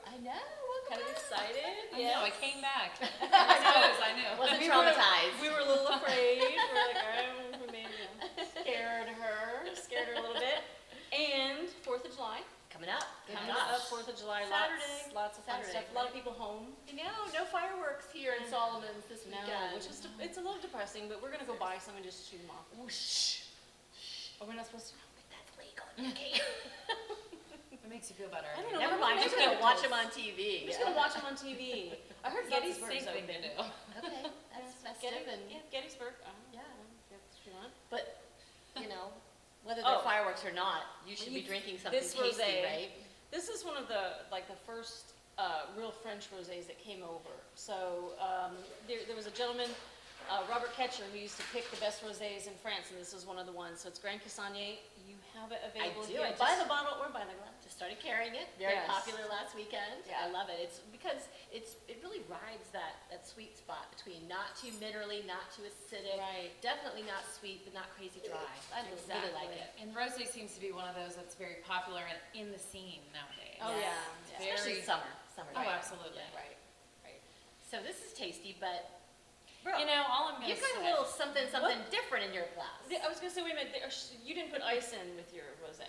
I know. Welcome kind of back. excited. I know, I came back. I know. Wasn't traumatized. We were a little afraid. We were like, all right, we maybe scared her a little bit. And 4th of July. Coming up. Coming up, 4th of July. Saturday. Lots of fun stuff. A lot of people home. I know, no fireworks here in Solomon's this weekend. No, which is, it's a little depressing, but we're going to go buy some and just shoot them off. Oh, shh. Are we not supposed to? That's legal, Nikki. It makes you feel better. I don't know. Never mind, I'm just going to watch them on TV. We're just going to watch them on TV. I heard Gettysburg's Safe thing open. to do. Okay, that's festive and, Yeah, Gettysburg. yeah. That's what you want. But, you know, whether they're fireworks or not, you should be drinking something This tasty, rosé, right? This is one of the first real French rosés that came over. So there was a gentleman, Robert Ketcher, who used to pick the best rosés in France, and this is one of the ones. So it's Grand Cusanier. You have it available I do. here. Buy the bottle or buy the glass. Just started carrying it. Very Yes. popular last weekend. Yeah. I love it. It's because it really rides that sweet spot between not too minerally, not too acidic. Right. Definitely not sweet, but not crazy dry. I really like it. And rosé seems to be one of those that's very popular in the scene nowadays. Oh, yeah. Especially summer. Oh, Right. absolutely. Right. Right. So this is tasty, but You know, all I'm going to you've say. got a little something different in your glass. I was going to say, wait a minute. You didn't put ice in with your rosé.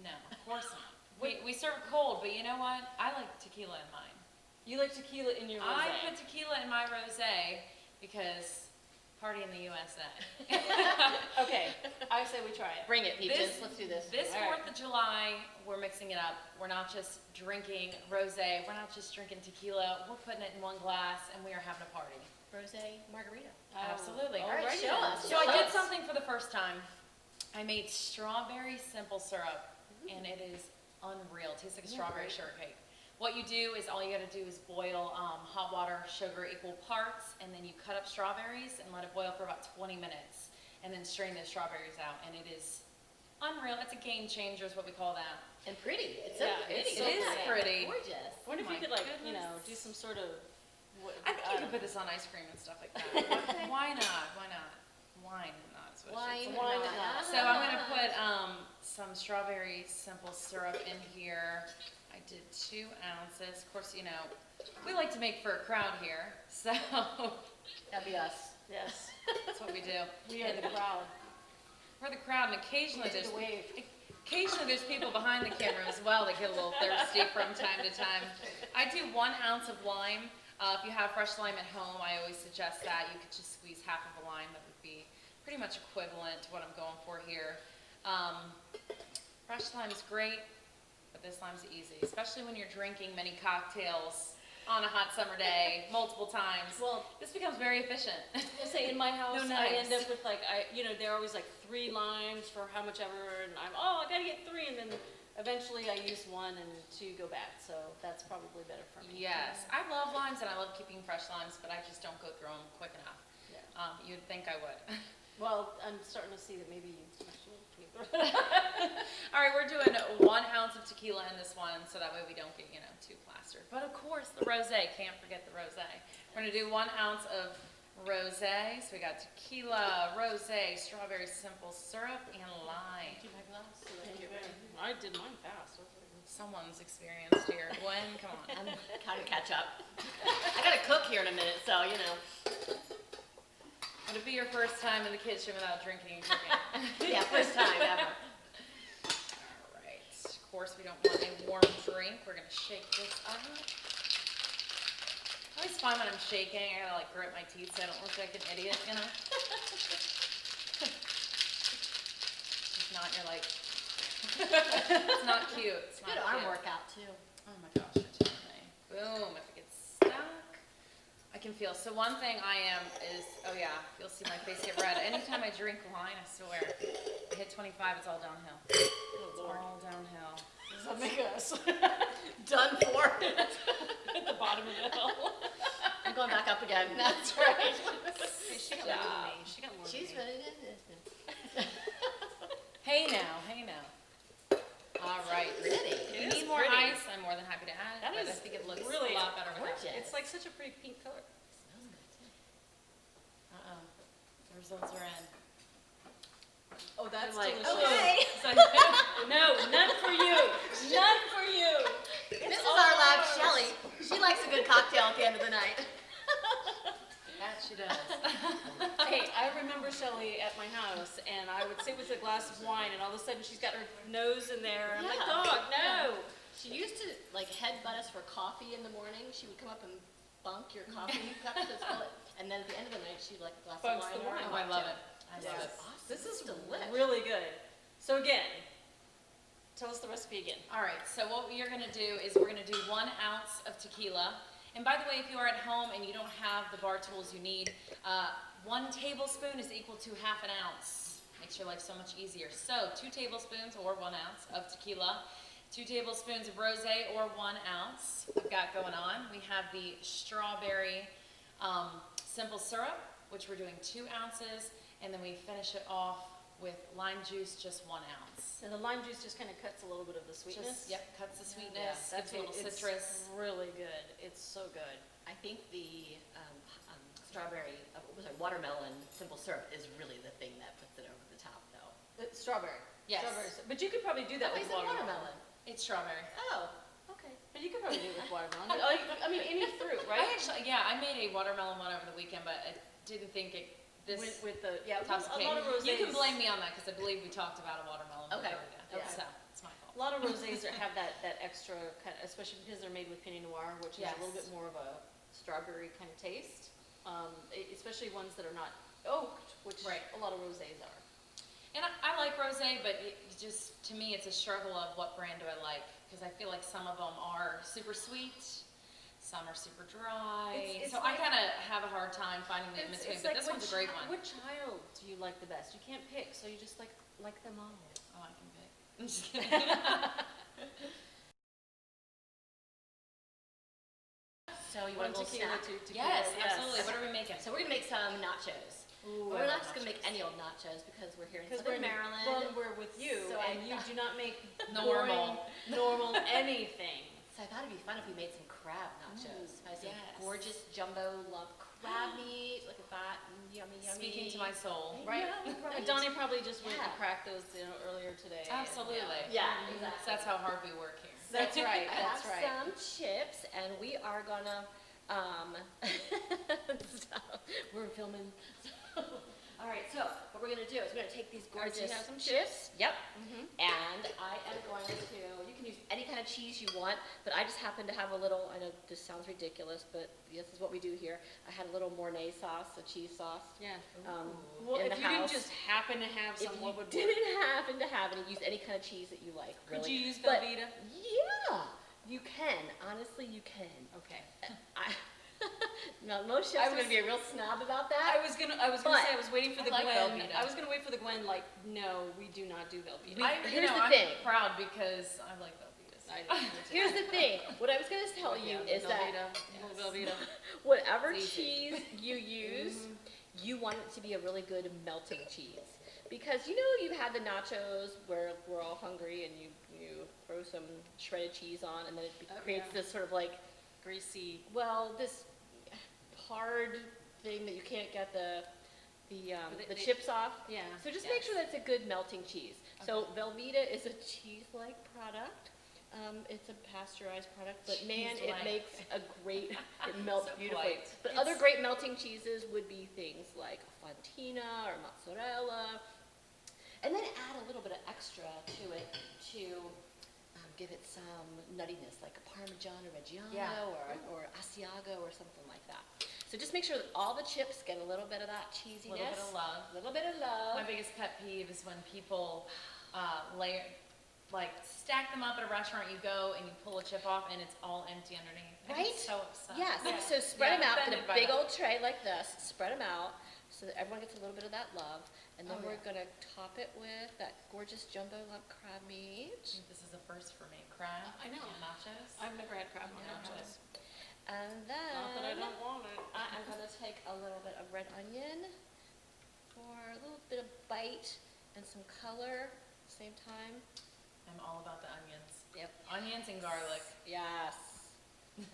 No, of course not. We serve cold, but you know what? I like tequila in mine. You like tequila in your rosé. I put tequila in my rosé because party in the USA. Okay, I say we try it. Bring it, Peaches. Let's do this. This All right. 4th of July, we're mixing it up. We're not just drinking rosé. We're not just drinking tequila. We're putting it in one glass, and we are having a party. Rosé margarita. Absolutely. All right, Alrighty show then. us. So I did something for the first time. I made strawberry simple syrup, and it is unreal. It tastes like a strawberry shortcake. What you do is all you got to do is boil hot water, sugar, equal parts, and then you cut up strawberries and let it boil for about 20 minutes, and then strain those strawberries out, and it is unreal. It's a game changer is what we call that. And pretty. It's so Yeah, pretty. it is pretty. Gorgeous. I wonder if you my could, like, goodness. you know, do some sort of. I think you could put this on ice cream and stuff like that. Why not? Why not? Wine not. is what I should say. Wine not. not. So I'm going to put some strawberry simple syrup in here. I did 2 ounces. Of course, you know, we like to make for a crowd here, so That'd be us. Yes, that's what we do. we are the crowd. We're the crowd, and occasionally We do the wave. there's people behind the camera as well that get a little thirsty from time to time. I do 1 ounce of lime. If you have fresh lime at home, I always suggest that. You could just squeeze half of a lime. That would be pretty much equivalent to what I'm going for here. Fresh lime is great, but this lime's easy, especially when you're drinking many cocktails on a hot summer day, multiple times. Well, This becomes very efficient. I say in my house, No I knives. end up with like, they're always like 3 limes for how much ever, and I gotta get 3, and then eventually I use 1 and 2 go bad, so that's probably better for me. Yes, I love limes and I love keeping fresh limes, but I just don't go through them quick enough. Yeah. You'd think I would. Well, I'm starting to see that maybe you should. All right, we're doing 1 ounce of tequila in this one, so that way we don't get, too plastered. But of course, the rosé, can't forget the rosé. We're gonna do 1 ounce of rosé. So we got tequila, rosé, strawberry simple syrup, and lime. Thank you. I did mine fast. Someone's experienced here. Gwen, come on. I'm kind of catch up. I gotta cook here in a minute, so Would it be your first time in the kitchen without drinking and cooking? Yeah, first time ever. All right. Of course, we don't want a warm drink. We're gonna shake this up. I always find when I'm shaking, I gotta grit my teeth so I don't look like an idiot, If not, you're like, it's not cute. It's not Good arm cute. workout too. Oh my gosh, you're telling me. Boom, if it gets stuck. I can feel. So one thing I am is, oh yeah, you'll see my face get red. Anytime I drink wine, I swear, I hit 25, it's all downhill. It's all downhill. Does that make us Done for. at the bottom of the hill? I'm going back up again. That's right. Hey, she got more than me. She got more She's than me. really Hey now, hey now. All right. pretty. If you It is need more pretty. ice, I'm more than happy to add it, That but I is think it looks really a lot better without gorgeous. it. It's like such a pretty pink color. Smells good too. Uh-oh. The results are in. Oh, that's Like, delicious. Okay. It's like, No, none for you. None for you. This is our Shelley. She likes a good cocktail at the end of the night. That she does. Hey, I remember Shelley at my house, and I would sit with a glass of wine, and all of a sudden she's got her nose in there, and I'm like, Yeah. dog, no. She used to like headbutt us for coffee in the morning. She would come up and bunk your coffee cup to fill it, and then at the end of the night she'd like a glass Bunks of the wine. wine. Oh, I love it. I This love is it. awesome. This is delicious. really good. So again, tell us the recipe again. All right, so what you're gonna do is we're gonna do 1 ounce of tequila. And by the way, if you are at home and you don't have the bar tools you need, 1 tablespoon is equal to ½ an ounce. Makes your life so much easier. So 2 tablespoons or 1 ounce of tequila, 2 tablespoons of rosé or 1 ounce we've got going on. We have the strawberry simple syrup, which we're doing 2 ounces, and then we finish it off with lime juice, just 1 ounce. And the lime juice just kind of cuts a little bit of the sweetness. Just, yep, cuts the sweetness, gives a little it's citrus. really good. It's so good. I think the strawberry, watermelon simple syrup is really the thing that puts it over the top, though. It's strawberry. Yes. Strawberry. But you could probably do that I with said watermelon. It's strawberry. Oh, okay. But you could probably do it with watermelon. I mean, any fruit, right? I made a watermelon one over the weekend, but I didn't think this with the tops of a cake. lot of rosés. You can blame me on that because I believe we talked about a watermelon. Okay. Yeah. Okay. So it's my fault. A lot of rosés have that extra kind of, especially because they're made with Pinot Noir, which is a little bit Yes. more of a strawberry kind of taste. Especially ones that are not oaked, which Right. a lot of rosés are. And I like rosé, but it just to me it's a struggle of what brand do I like because I feel like some of them are super sweet, some are super dry. It's so like- I kind of have a hard time finding the in between. But this one's a great one. What child do you like the best? You can't pick, so you just like them all. Oh, I can pick. I'm just kidding. So you One want a little tequila, snack? 2 tequila. Yes, absolutely. What are we making? So we're gonna make some nachos. Ooh, But I we're love not just gonna make nachos. any old nachos because we're here in Because Southern we're Maryland. Well, we're with you, So and you do not make Normal. boring, normal anything. So I thought it'd be fun if we made some crab nachos. I have some yes. gorgeous jumbo love crab meat. Look at that, yummy, yummy. Speaking to my soul. I Right? know, right? Donnie probably just went and Yeah. cracked those earlier today. Absolutely. Yeah, So exactly. that's how hard we work here. That's right, I that's have right. some chips, and we are gonna, so, we're filming. All right, so what we're gonna do is we're gonna take these All right, so you gorgeous have some chips. Yep. Mhm. And I am going to, you can use any kind of cheese you want, but I just happen to have a little, I know this sounds ridiculous, but this is what we do here. I had a little Mornay sauce, a cheese sauce. Yeah. Well, If in the you house. didn't just happen to have If some, you what would work? didn't happen to have any, use any kind of cheese that you like, Could really. you use But- Velveeta? Yeah, you can. Honestly, you can. Okay. Now, most chefs are gonna be a real snob about that. I was gonna But say I was waiting for I the like Gwen. Velveeta. I was gonna wait for the Gwen. Like, no, we do not do Velveeta. Here's the I'm thing. proud because I like Velveeta. Here's the thing. What I was gonna tell you is that Velveeta, Velveeta. whatever It's easy. cheese you use, you want it to be a really good melting cheese. Because you've had the nachos where we're all hungry and you throw some shredded cheese on and then it creates yeah. this sort of like, Greasy. this hard thing that you can't get the They- chips off. Yeah. So just make sure that's a good melting cheese. So Velveeta is a cheese-like product. It's a pasteurized product, but man, it Cheese-like. makes a great, it melts So beautifully. polite. But other great melting cheeses would be things like Fontina or mozzarella. And then add a little bit of extra to it to give it some nuttiness, like a Parmigiano Reggiano Yeah. or Asiago or something like that. So just make sure that all the chips get a little bit of that A cheesiness. little bit of love. Little bit of love. My biggest pet peeve is when people stack them up at a restaurant. You go and you pull a chip off and it's all empty underneath. I get Right? so upset. Yes, Yeah. so spread Yeah, them out in offended a by big that. old tray like this, spread them out so that everyone gets a little bit of that love. And then Oh, we're yeah. gonna top it with that gorgeous jumbo lump crab meat. This is a first for me. Crab. I know. and nachos. I've never had crab on Yeah. nachos. And then Not that I don't want it. I am gonna take a little bit of red onion for a little bit of bite and some color at the same time. I'm all about the onions. Yep. Onions and garlic. Yes,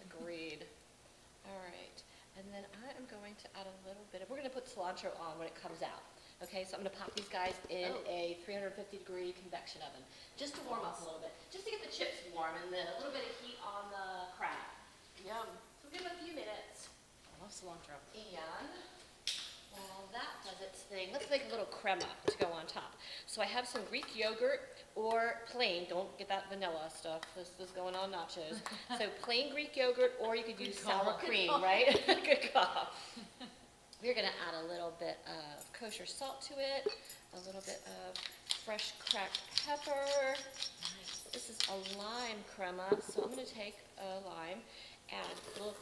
agreed. All right, and then I am going to add a little bit of, we're gonna put cilantro on when it comes out. Okay, so I'm gonna pop these guys in a 350-degree convection oven, just to warm up a little bit, just to get the chips warm and a little bit of heat on the crab. Yum. So we'll give it a few minutes. I love cilantro. And while that does its thing, let's make a little crema to go on top. So I have some Greek yogurt or plain, don't get that vanilla stuff, this is going on nachos. So plain Greek yogurt, or you could use sour cream, right? Good call. We're gonna add a little bit of kosher salt to it, a little bit of fresh cracked pepper. This is a lime crema, so I'm gonna take a lime. Add a little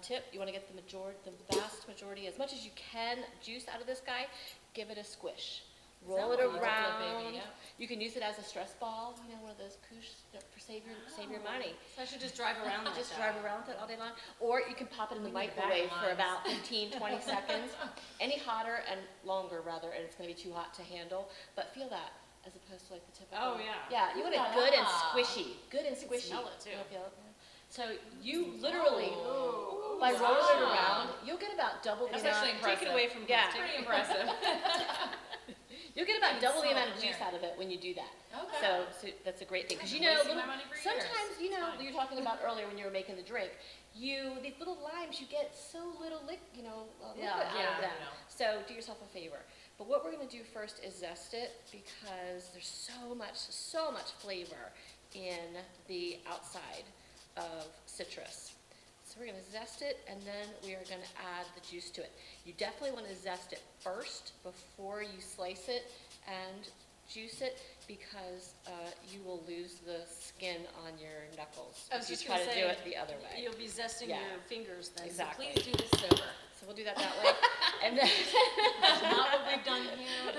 tip, you want to get the vast majority, as much as you can, juice out of this guy, give it a squish. Roll it around. You can use it as a stress ball, you know, one of those couche for save your money. So I should just drive around like Just that. drive around with it all day long. Or you can pop it in the microwave for about 15, 20 seconds. Any hotter and longer, rather, and it's going to be too hot to handle. But feel that, as opposed to like the typical. Oh, yeah. Yeah, you want it good and squishy. Good and squishy. Smell it, too. You feel it? So you literally, Oh, by rolling it wow. around, you'll get about double the That's amount. actually impressive. Take it away from Yeah. Chris. Pretty impressive. You'll get about double the amount of Here. juice out of it when you do that. Okay. So that's a great thing, because you I've know, been wasting my money for years. sometimes you know Fine. you were talking about earlier when you were making the drink. These little limes, you get so little liquid out Yeah, of them. I know. So do yourself a favor. But what we're going to do first is zest it, because there's so much flavor in the outside of citrus. So we're going to zest it, and then we are going to add the juice to it. You definitely want to zest it first before you slice it and juice it, because you will lose the skin on your knuckles I was if you just try gonna to say, do it the other way. You'll be zesting Yeah. your fingers then. Exactly. Please do this sober. So we'll do that way. And then That's not what we've done here.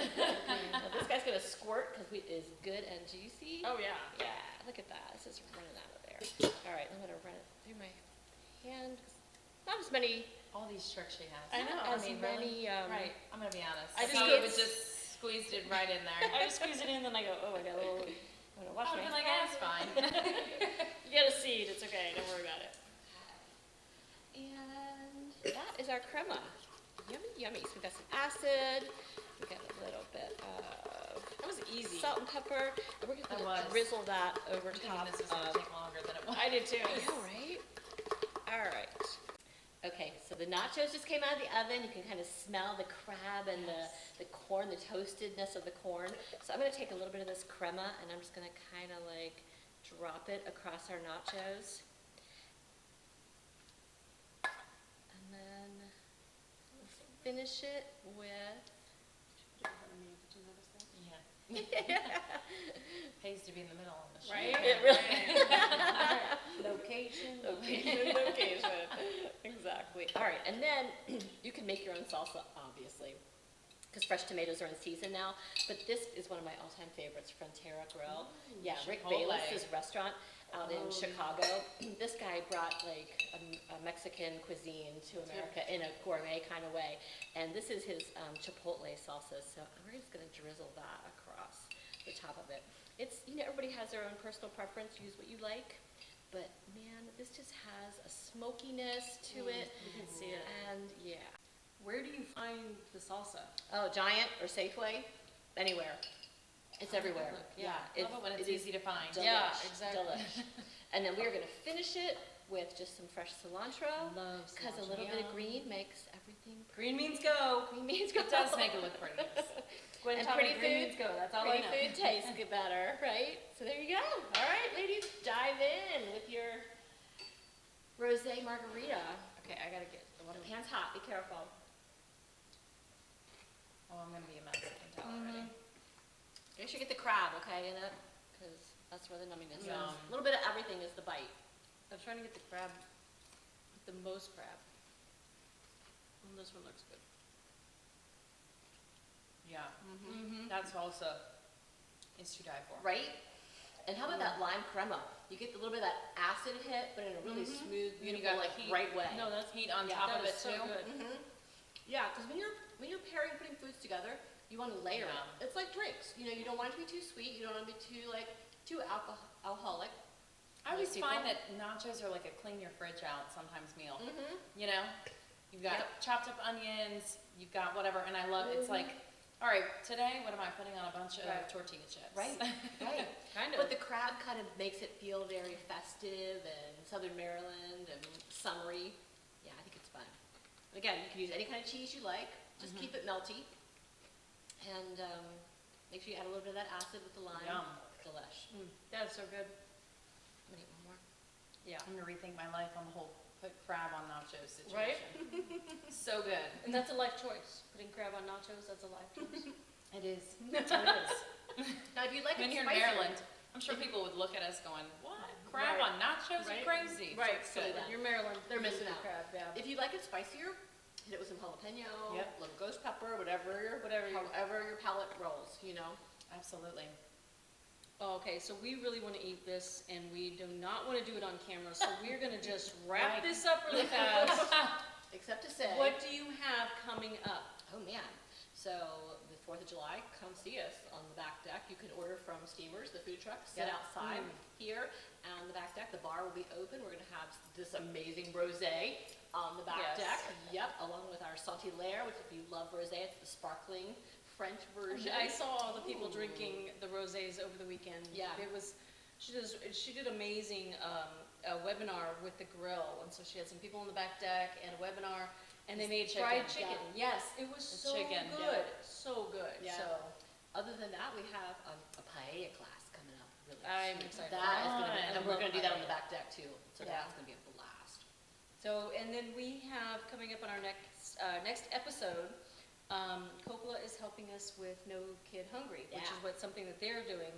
now this guy's going to squirt, because it is good and juicy. Oh, yeah. Yeah, look at that. This is running out of there. All right, I'm going to run it through my hand. Not as many. All these tricks she has. I know. As I mean, many. really? Right. I'm gonna be honest. I just thought get it was just squeezed it right in there. I just squeeze it in, then I go, oh, I got a little, I'm gonna wash I my would've been hands. like, "Ah, it's fine." You get a seed, it's okay, don't worry about it. And that is our crema. Yummy, yummy. So we've got some acid. We got a little bit of That was easy. salt and pepper. And we're just That going to was. drizzle that over Thinking top this was gonna of. take longer than it was. I did too. I know, right? All right. Okay, so the nachos just came out of the oven. You can kind of smell the crab and the corn, the toastedness of the corn. So I'm going to take a little bit of this crema, and I'm just going to kind of like drop it across our nachos. And then we'll finish it with... Yeah. Pays to be in the middle of the show. Right? It really... Location. Location. Exactly. All right, and then you can make your own salsa, obviously, because fresh tomatoes are in season now. But this is one of my all-time favorites, Frontera Grill. Yeah, Rick Chipotle. Bayless's restaurant out in Chicago. This guy brought like a Mexican cuisine to America in a gourmet kind of way, and this is his chipotle salsa. So we're just going to drizzle that across the top of it. It's, you know, everybody has their own personal preference. Use what you like. But man, this just has a smokiness to it. You can see it. And yeah. Where do you find the salsa? Oh, Giant or Safeway? Anywhere. It's everywhere. Yeah. Love it when it's is easy to find. delish, Yeah, exactly. delish. And then we're gonna finish it with just some fresh cilantro. Love Because a little bit of green makes everything Green means go. green means go. It does make it look pretty. Gwen And taught me pretty green food- means go, that's all I Pretty know. food tastes good better, right? So there you go. All right, ladies, dive in with your rosé margarita. Okay, I gotta get, what do we, Hands hot, be careful. oh, I'm gonna be a mess, I can tell already. Make sure you get the crab, okay, in it, because that's where the numminess is. Yum. A little bit of everything is the bite. I'm trying to get the crab, the most crab. And this one looks good. Yeah, Mm-hmm. that salsa is to die for. Right? And how about that lime crema? You get a little bit of that acid hit, but in a really smooth, And you beautiful, got like, heat. right way. No, that's heat on Yeah, top That of is it so too. good. Yeah, because when you're pairing, putting foods together, you want to layer Yeah. it. It's like drinks. You know, you don't want it to be too sweet. You don't want it to be too alcoholic. I always People. find that nachos are like a clean your fridge out sometimes meal. Mm-hmm. You know, you've got Yep. chopped up onions, you've got whatever, and I love it's like All right, today, what am I putting on a bunch of Right. tortilla chips? Right, right. Kind of. But the crab kind of makes it feel very festive and Southern Maryland and summery. Yeah, I think it's fun. Again, you can use any kind of cheese you like. Just keep it melty. And make sure you add a little bit of that acid with the lime. Yum. Delish. That's so good. I'm gonna eat one more. Yeah. I'm gonna rethink my life on the whole put crab on nachos situation. Right? So good. And that's a life choice. Putting crab on nachos, that's a life choice. It is. It is. Now, if you like When it you're in spicier, Maryland, I'm sure people would look at us going, what? Crab Right. on nachos? Right. You're crazy. Right, It's so good. that. you're Maryland. They're missing you out. Crab, yeah. if you like it spicier, hit it with some jalapeno, Yep. little ghost pepper, whatever Whatever your palate rolls, you know. Absolutely. Oh, okay, so we really want to eat this, and we do not want to do it on camera, so we're going to just wrap Right. this up really fast. Except to say, What do you have coming up? oh man, so the 4th of July, come see us on the back deck. You can order from Steamers, the food truck, sit Yep. outside here on the back deck. The bar will be open. We're gonna have this amazing rosé on the back Yes. deck. Yep, along with our Sautillère, which if you love rosé, it's the sparkling French version. I saw all the people Ooh. drinking the rosés over the weekend. Yeah. It was, she did amazing, a webinar with the grill, and so she had some people on the back deck and a webinar, and they made Chicken, fried yeah. chicken. Yes, it was The so chicken, good, yeah. so good, Yeah. so. Other than that, we have a paella class coming up. Really I'm soon. excited. That is gonna be, Fun. and we're I gonna do love that on the paella. back deck too. So Yeah. that's gonna be a blast. So, and then we have coming up on our next episode, Coppola is helping us with No Kid Hungry, which is Yeah. something that they're doing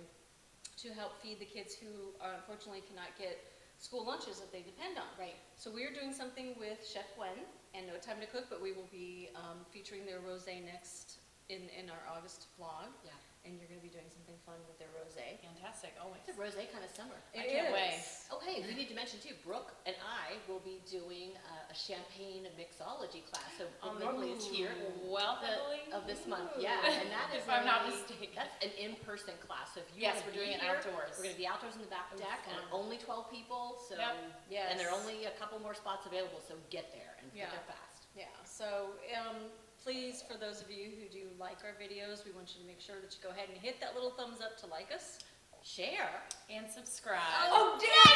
to help feed the kids who unfortunately cannot get school lunches that they depend on. Right. So we are doing something with Chef Gwen and No Time to Cook, but we will be featuring their rosé next in our August vlog. Yeah. And you're going to be doing something fun with their rosé. Fantastic, always. It's a rosé kind of summer. I can't wait. Oh, hey, we need to mention too, Brooke and I will be doing a champagne mixology class. So Brooke Lindley is here Well, of this month. Yeah, and that is If I'm not a- mistaken. That's an in-person class. So if you Yes, wanna we're be doing it here, outdoors. We're gonna be outdoors in the back Oh, deck, and fun. only 12 people. So Yep. Yes. and there are only a couple more spots available. So get there and Yeah. get there fast. Yeah, so please, for those of you who do like our videos, we want you to make sure that you go ahead and hit that little thumbs up to like us. Share. And subscribe. Oh, dang